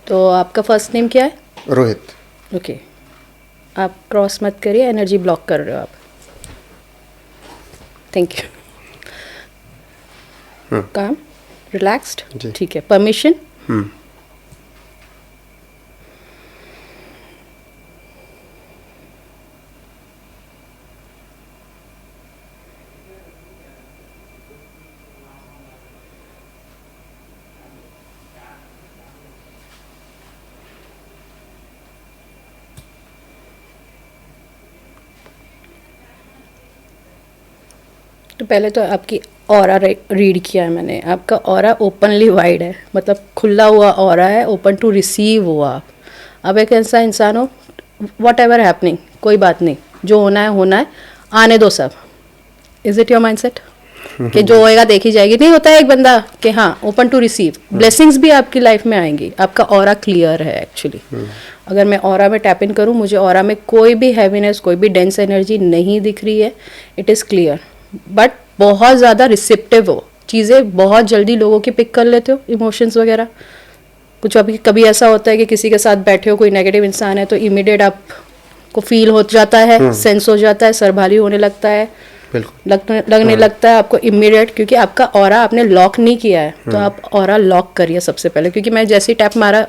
तो आपका first name क्या है? रोहित। ओके, आप क्रॉस मत करिए, एनर्जी ब्लॉक कर रहे हो आप। Thank you. काम, रिलैक्स्ड, जी। ठीक है। परमिशन। तो पहले तो आपकी ऑरा रीड किया है मैंने। आपका ऑरा ओपनली वाइड है, मतलब खुला हुआ ऑरा है, ओपन टू रिसीव हुआ आप। अब एक ऐसा इंसान हो, वॉट एवर हैपनिंग, कोई बात नहीं, जो होना है, आने दो सब। Is it your mind set कि जो होएगा देखी जाएगी? नहीं होता है एक बंदा कि हाँ ओपन टू रिसीव, ब्लेसिंग्स भी आपकी लाइफ में आएंगी। आपका ऑरा क्लियर है एक्चुअली। अगर मैं ऑरा में टैप इन करूँ, मुझे ऑरा में कोई भी हैवीनेस, कोई भी डेंस एनर्जी नहीं दिख रही है। इट इज़ क्लियर, बट बहुत ज़्यादा रिसेप्टिव हो, चीज़ें बहुत जल्दी लोगों की पिक कर लेते हो, इमोशंस वगैरह। कुछ अभी कभी ऐसा होता है कि किसी के साथ बैठे हो, कोई नेगेटिव इंसान है, तो इमीडिएट आपको फील हो जाता है, सेंस हो जाता है, सर भारी होने लगता है, लगने लगता है आपको इमीडिएट, क्योंकि आपका ऑरा आपने लॉक नहीं किया है। तो आप ऑरा लॉक करिए सबसे पहले, क्योंकि मैं जैसे ही टैप मारा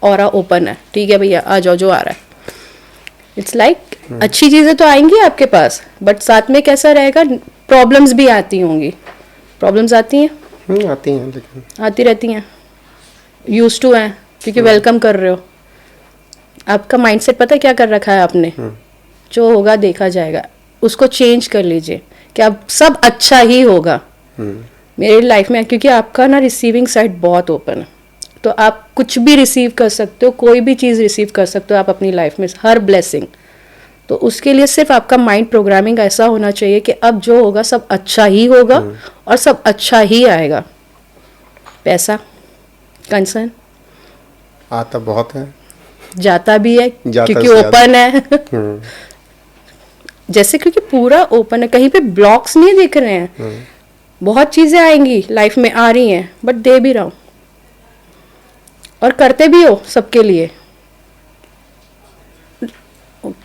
ऑरा ओपन है, ठीक है भैया आ जाओ जो आ रहा है। इट्स लाइक अच्छी चीज़ें तो आएंगी आपके पास, बट साथ में कैसा रहेगा, प्रॉब्लम्स भी आती होंगी। प्रॉब्लम्स आती हैं? आती हैं, लेकिन आती रहती हैं, यूज टू हैं, क्योंकि वेलकम कर रहे हो। आपका माइंडसेट पता है क्या कर रखा है आपने? जो होगा देखा जाएगा, उसको चेंज कर लीजिए कि अब सब अच्छा ही होगा मेरी लाइफ में, क्योंकि आपका ना रिसीविंग साइड बहुत ओपन है। तो आप कुछ भी रिसीव कर सकते हो, कोई भी चीज़ रिसीव कर सकते हो आप अपनी लाइफ में, हर ब्लेसिंग। तो उसके लिए सिर्फ आपका माइंड प्रोग्रामिंग ऐसा होना चाहिए कि अब जो होगा सब अच्छा ही होगा और सब अच्छा ही आएगा। पैसा कंसर्न आता बहुत है, जाता भी है, क्योंकि से ओपन है। जैसे क्योंकि पूरा ओपन है, कहीं पे ब्लॉक्स नहीं दिख रहे हैं। बहुत चीजें आएंगी लाइफ में, आ रही हैं, बट दे भी रहा हूं और करते भी हो सबके लिए,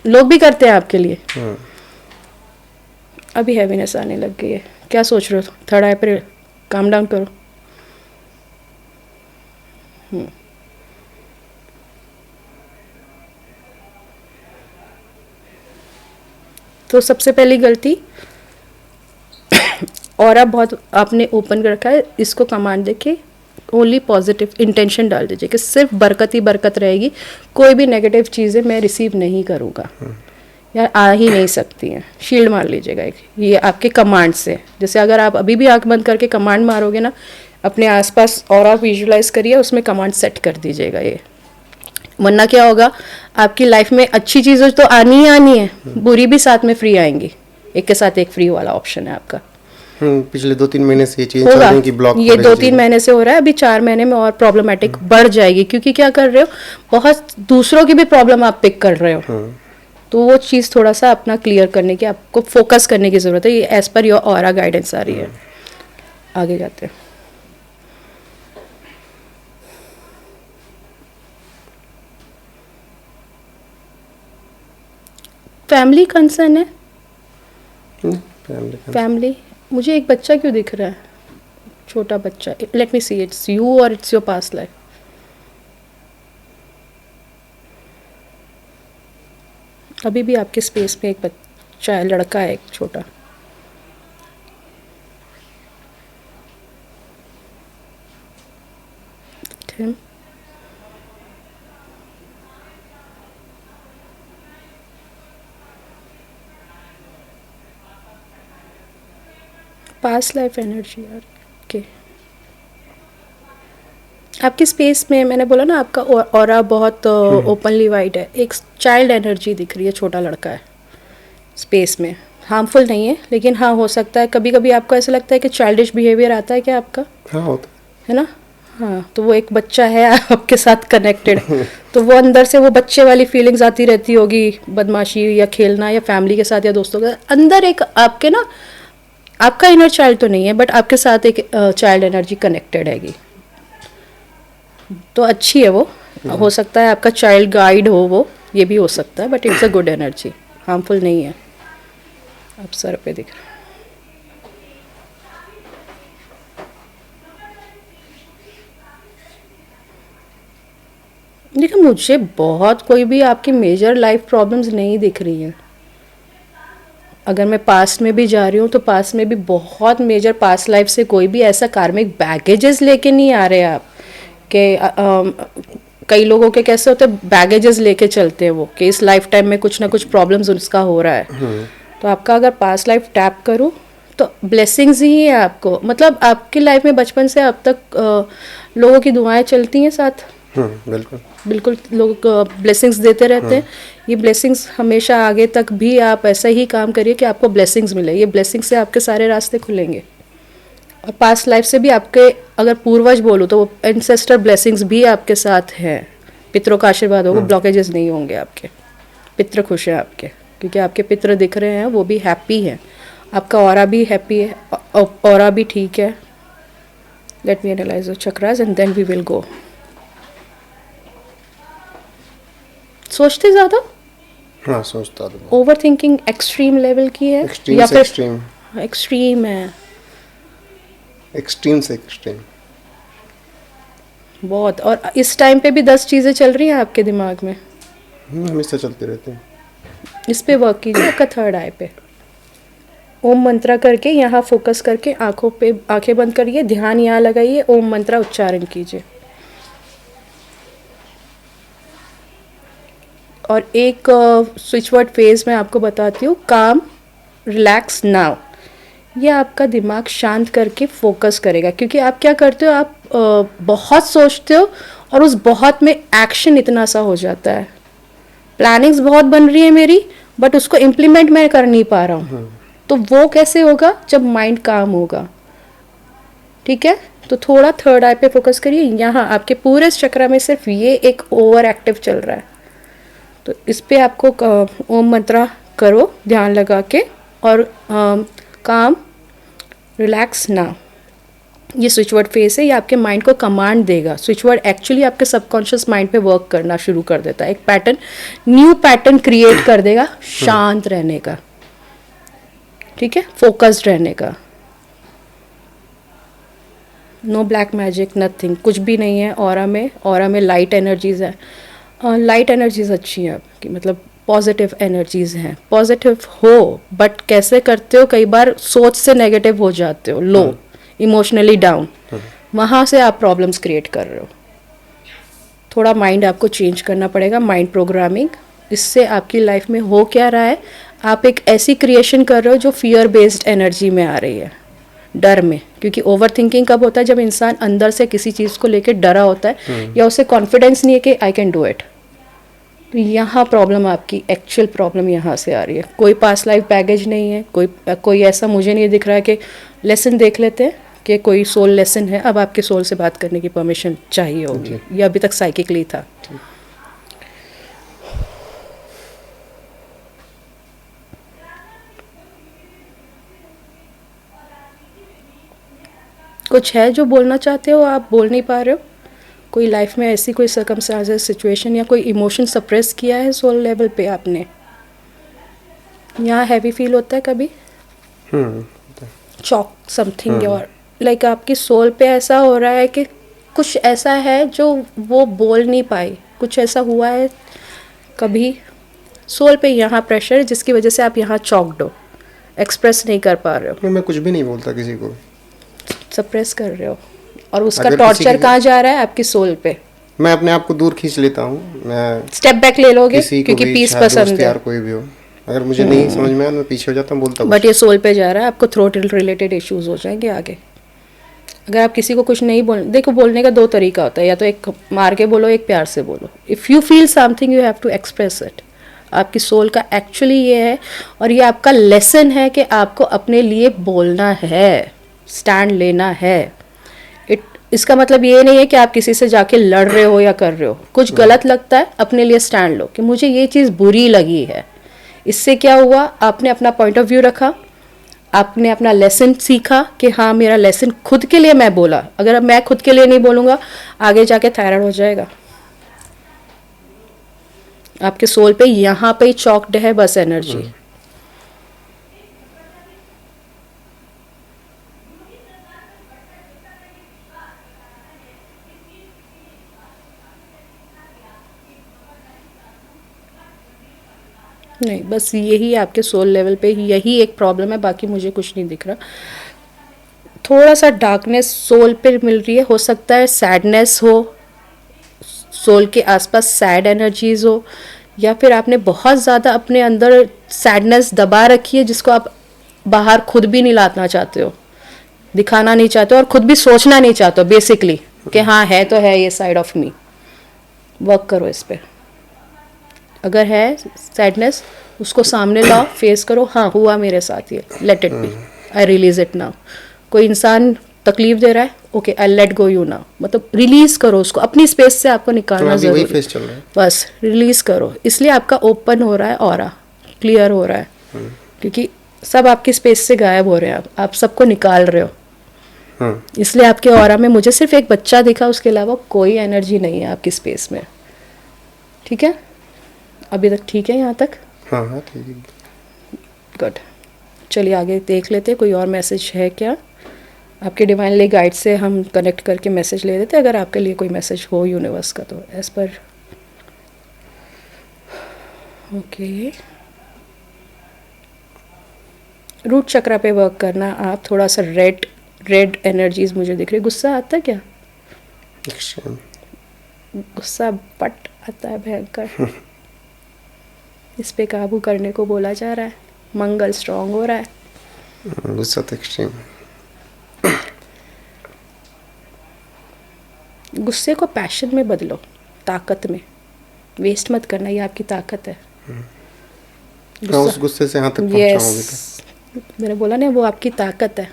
लोग भी करते हैं आपके लिए। अभी हैवीनेस आने लग गई है, क्या सोच रहे हो? 3 अप्रैल, काम डाउन करो। तो सबसे पहली गलती, और आप बहुत आपने ओपन कर रखा है, इसको कमांड देके ओनली पॉजिटिव इंटेंशन डाल दीजिए कि सिर्फ बरकत ही बरकत रहेगी, कोई भी नेगेटिव चीज़ें मैं रिसीव नहीं करूँगा या आ ही नहीं सकती हैं। शील्ड मार लीजिएगा एक, ये आपके कमांड से। जैसे अगर आप अभी भी आंख बंद करके कमांड मारोगे ना, अपने आसपास और आप विजुलाइज करिए, उसमें कमांड सेट कर दीजिएगा ये। वरना क्या होगा, आपकी लाइफ में अच्छी चीज़ें तो आनी ही आनी है, बुरी भी साथ में फ्री आएंगी। एक के साथ एक फ्री वाला ऑप्शन है आपका। पिछले 2-3 महीने से ये चीजें चल होगा, रही हैं कि ब्लॉक ये 2-3 महीने से हो रहा है, अभी 4 महीने में और प्रॉब्लमेटिक बढ़ जाएगी, क्योंकि क्या कर रहे हो, बहुत दूसरों की भी प्रॉब्लम आप पिक कर रहे हो। तो वो चीज़ थोड़ा सा अपना क्लियर करने की, आपको फोकस करने की ज़रूरत है। ये as per your aura guidance आ रही है। आगे जाते हैं। फैमिली कंसर्न है? फैमिली, मुझे एक बच्चा क्यों दिख रहा है, छोटा बच्चा। Let me see, it's you और इट्स योर पास्ट लाइफ। अभी भी आपके स्पेस में एक बच्चा है, लड़का है एक छोटा। ठीक, पास्ट लाइफ एनर्जी यार। ओके, आपकी स्पेस में मैंने बोला ना, आपका ऑरा बहुत ओपनली वाइड है। एक चाइल्ड एनर्जी दिख रही है, छोटा लड़का है स्पेस में। हार्मफुल नहीं है, लेकिन हाँ हो सकता है कभी कभी आपको ऐसा लगता है कि चाइल्डिश बिहेवियर आता है क्या आपका? हाँ होता है ना। हाँ, तो वो एक बच्चा है आपके साथ कनेक्टेड। तो वो अंदर से वो बच्चे वाली फीलिंग्स आती रहती होगी, बदमाशी या खेलना या फैमिली के साथ या दोस्तों के साथ। अंदर एक आपके ना, आपका इनर चाइल्ड तो नहीं है, बट आपके साथ एक चाइल्ड एनर्जी कनेक्टेड हैगी। तो अच्छी है वो, हो सकता है आपका चाइल्ड गाइड हो, वो ये भी हो सकता है, but it's a good energy, harmful नहीं है। अब सर पे दिख रहा है। देखो मुझे बहुत कोई भी आपकी मेजर लाइफ प्रॉब्लम्स नहीं दिख रही हैं। अगर मैं पास्ट में भी जा रही हूँ तो पास्ट में भी बहुत मेजर पास्ट लाइफ से कोई भी ऐसा कार्मिक बैगेजेस लेके नहीं आ रहे आप कि कई लोगों के कैसे होते हैं बैगेजेस लेके चलते हैं वो कि इस लाइफ टाइम में कुछ ना कुछ प्रॉब्लम्स उसका हो रहा है। तो आपका अगर पास्ट लाइफ टैप करूँ तो ब्लेसिंग्स ही है आपको, मतलब आपकी लाइफ में बचपन से अब तक लोगों की दुआएं चलती हैं साथ। बिल्कुल बिल्कुल, लोग ब्लेसिंग्स देते रहते हैं। ये ब्लेसिंग्स हमेशा आगे तक भी आप ऐसा ही काम करिए कि आपको ब्लेसिंग्स मिले। ये ब्लेसिंग्स से आपके सारे रास्ते खुलेंगे। और पास्ट लाइफ से भी आपके अगर पूर्वज बोलूँ तो एंसेस्टर ब्लेसिंग्स भी आपके साथ हैं। पितरों का आशीर्वाद होगा, ब्लॉकेजेस नहीं होंगे आपके। पितृ खुश हैं आपके, क्योंकि आपके पितृ दिख रहे हैं, वो भी हैप्पी हैं। आपका ऑरा भी हैप्पी है, ऑरा भी ठीक है। Let me analyze the chakras and then we will go. सोचते ज़्यादा? हाँ, सोचता तो ओवर थिंकिंग एक्सट्रीम लेवल की है एक्सट्रीम या से फिर एक्सट्रीम, एक्सट्रीम है? एक्सट्रीम से एक्सट्रीम बहुत। और इस टाइम पे भी 10 चीज़ें चल रही हैं आपके दिमाग में। हमेशा चलते रहते हैं। इस पे वर्क कीजिए, आपका थर्ड आई पे ओम मंत्रा करके यहाँ फोकस करके आंखों पे आंखें बंद करिए, ध्यान यहाँ लगाइए, ओम मंत्रा उच्चारण कीजिए। और एक स्विच वर्ड फेज मैं आपको बताती हूँ, काम रिलैक्स नाउ। ये आपका दिमाग शांत करके फोकस करेगा, क्योंकि आप क्या करते हो, आप बहुत सोचते हो और उस बहुत में एक्शन इतना सा हो जाता है। प्लानिंग्स बहुत बन रही है मेरी, बट उसको इम्प्लीमेंट मैं कर नहीं पा रहा हूँ। तो वो कैसे होगा? जब माइंड काम होगा। ठीक है, तो थोड़ा थर्ड आई पे फोकस करिए। यहाँ आपके पूरे चक्र में सिर्फ ये एक ओवर एक्टिव चल रहा है, तो इस पे आपको ओम मंत्रा करो ध्यान लगा के, और काम रिलैक्स ना, ये स्विच वर्ड फेस है, ये आपके माइंड को कमांड देगा। स्विच वर्ड एक्चुअली आपके सबकॉन्शियस माइंड पे वर्क करना शुरू कर देता है, एक पैटर्न, न्यू पैटर्न क्रिएट कर देगा शांत रहने का। ठीक है, फोकस्ड रहने का। नो ब्लैक मैजिक, नथिंग, कुछ भी नहीं है ऑरा में। ऑरा में लाइट एनर्जीज है, लाइट एनर्जीज अच्छी हैं आपकी, मतलब पॉजिटिव एनर्जीज हैं। पॉजिटिव हो, बट कैसे करते हो, कई बार सोच से नेगेटिव हो जाते हो, लो, इमोशनली डाउन, वहाँ से आप प्रॉब्लम्स क्रिएट कर रहे हो। थोड़ा माइंड आपको चेंज करना पड़ेगा, माइंड प्रोग्रामिंग। इससे आपकी लाइफ में हो क्या रहा है, आप एक ऐसी क्रिएशन कर रहे हो जो फियर बेस्ड एनर्जी में आ रही है, डर में। क्योंकि ओवर थिंकिंग कब होता है? जब इंसान अंदर से किसी चीज़ को लेकर डरा होता है या उसे कॉन्फिडेंस नहीं है कि आई कैन डू इट। तो यहाँ प्रॉब्लम, आपकी एक्चुअल प्रॉब्लम यहाँ से आ रही है। कोई पास्ट लाइफ बैगेज नहीं है, कोई ऐसा मुझे नहीं दिख रहा है कि लेसन देख लेते हैं कि कोई सोल लेसन है। अब आपके सोल से बात करने की परमिशन चाहिए होगी, ये अभी तक साइकिकली था। कुछ है जो बोलना चाहते हो, आप बोल नहीं पा रहे हो? कोई लाइफ में ऐसी कोई सर्कमस्टांसेस, सिचुएशन या कोई इमोशन सप्रेस किया है सोल लेवल पे आपने? यहाँ हैवी फील होता है कभी? चॉक समथिंग, और लाइक आपकी सोल पे ऐसा हो रहा है कि कुछ ऐसा है जो वो बोल नहीं पाई, कुछ ऐसा हुआ है कभी सोल पे यहाँ प्रेशर है जिसकी वजह से आप यहाँ चॉक्ड हो, एक्सप्रेस नहीं कर पा रहे हो। मैं कुछ भी नहीं बोलता किसी को, सप्रेस कर रहे हो, और उसका अगर टॉर्चर कहाँ जा रहा है? आपकी सोल पे। मैं अपने आप को दूर खींच लेता हूँ। मैं स्टेप बैक ले लोगे किसी को क्योंकि भी, पीस चाहे पसंद दोस्त है, यार कोई भी हो, अगर मुझे नहीं समझ में आया मैं पीछे हो जाता हूँ, बोलता बट ये सोल पे जा रहा है। आपको थ्रोट रिलेटेड इश्यूज हो जाएंगे आगे। अगर आप किसी को कुछ नहीं देखो, बोलने का दो तरीका होता है, या तो एक मार के बोलो, एक प्यार से बोलो। If you feel something you have to express it. आपकी सोल का एक्चुअली ये है, और ये आपका लेसन है कि आपको अपने लिए बोलना है, स्टैंड लेना है। इसका मतलब ये नहीं है कि आप किसी से जाके लड़ रहे हो या कर रहे हो। कुछ गलत लगता है, अपने लिए स्टैंड लो कि मुझे ये चीज़ बुरी लगी है। इससे क्या हुआ? आपने अपना पॉइंट ऑफ व्यू रखा, आपने अपना लेसन सीखा कि हाँ मेरा लेसन खुद के लिए मैं बोला। अगर मैं खुद के लिए नहीं बोलूँगा, आगे जाके थायराइड हो जाएगा। आपके सोल पे यहाँ पे ही चॉक्ड है बस एनर्जी। नहीं, बस यही आपके सोल लेवल पे यही एक प्रॉब्लम है, बाकी मुझे कुछ नहीं दिख रहा। थोड़ा सा डार्कनेस सोल पे मिल रही है, हो सकता है सैडनेस हो, सोल के आसपास सैड एनर्जीज हो, या फिर आपने बहुत ज़्यादा अपने अंदर सैडनेस दबा रखी है जिसको आप बाहर खुद भी नहीं लाना चाहते हो, दिखाना नहीं चाहते हो, और खुद भी सोचना नहीं चाहते हो बेसिकली कि हाँ है तो है ये साइड ऑफ मी। वर्क करो इस पे। अगर है सैडनेस, उसको सामने लाओ, फेस करो, हाँ हुआ मेरे साथ ये, let it be, I release it now. कोई इंसान तकलीफ दे रहा है, okay I let go you now, मतलब रिलीज करो उसको, अपनी स्पेस से आपको तो निकालना अभी वही जरूरी, फेस चल रहा है। बस रिलीज करो। इसलिए आपका ओपन हो रहा है, ऑरा क्लियर हो रहा है, क्योंकि सब आपकी स्पेस से गायब हो रहे हैं, आप सबको निकाल रहे हो। इसलिए आपके ऑरा में मुझे सिर्फ एक बच्चा दिखा, उसके अलावा कोई एनर्जी नहीं है आपकी स्पेस में। ठीक है, अभी तक ठीक है यहाँ तक? हाँ हाँ ठीक है। गुड, चलिए आगे देख लेते हैं कोई और मैसेज है क्या। आपके डिवाइनली गाइड से हम कनेक्ट करके मैसेज ले लेते हैं, अगर आपके लिए कोई मैसेज हो यूनिवर्स का तो। एज पर ओके, रूट चक्रा पे वर्क करना आप। थोड़ा सा रेड एनर्जीज मुझे दिख रही है। गुस्सा आता है क्या? एक्सट्रीम। गुस्सा पट आता है भयंकर। इस पे काबू करने को बोला जा रहा है, मंगल स्ट्रांग हो रहा है। गुस्सा तो एक्सट्रीम। गुस्से को पैशन में बदलो, ताकत में। वेस्ट मत करना, ये आपकी ताकत है। हाँ, उस गुस्से से यहाँ तक पहुँचाओगे तो। मैंने बोला ना, वो आपकी ताकत है,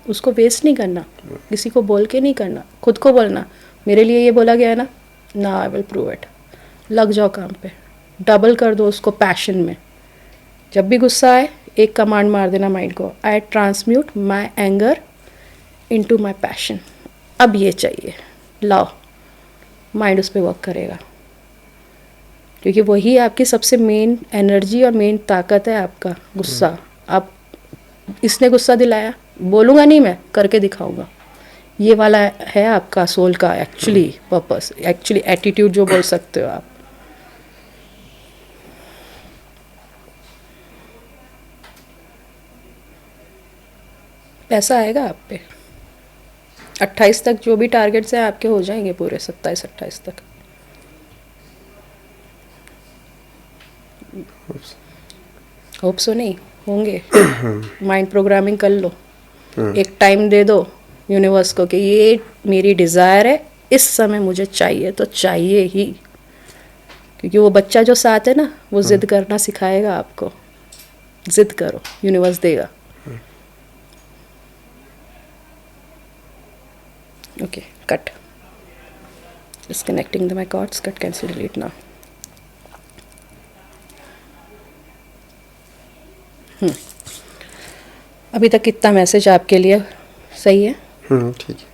उसको वेस्ट नहीं करना, किसी को बोल के नहीं करना, खुद को बोलना मेरे लिए ये बोला गया है ना, ना आई विल प्रूव इट। लग जाओ काम पे, डबल कर दो उसको पैशन में। जब भी गुस्सा आए, एक कमांड मार देना माइंड को, I transmute my anger into my passion. अब ये चाहिए, लाओ। माइंड उस पर वर्क करेगा, क्योंकि वही आपकी सबसे मेन एनर्जी और मेन ताकत है आपका गुस्सा। आप इसने गुस्सा दिलाया, बोलूँगा नहीं मैं, करके दिखाऊंगा, ये वाला है आपका सोल का एक्चुअली पर्पस, एक्चुअली एटीट्यूड जो बोल सकते हो आप। पैसा आएगा आप पे 28 तक, जो भी टारगेट्स हैं आपके हो जाएंगे पूरे 27-28 तक। होप सो नहीं होंगे। माइंड प्रोग्रामिंग कर लो, एक टाइम दे दो यूनिवर्स को कि ये मेरी डिज़ायर है, इस समय मुझे चाहिए तो चाहिए ही। क्योंकि वो बच्चा जो साथ है ना, वो जिद करना सिखाएगा आपको। जिद करो, यूनिवर्स देगा। Okay, cut, disconnecting the my cords, cut, cancel, delete now. अभी तक कितना मैसेज आपके लिए सही है? ठीक है।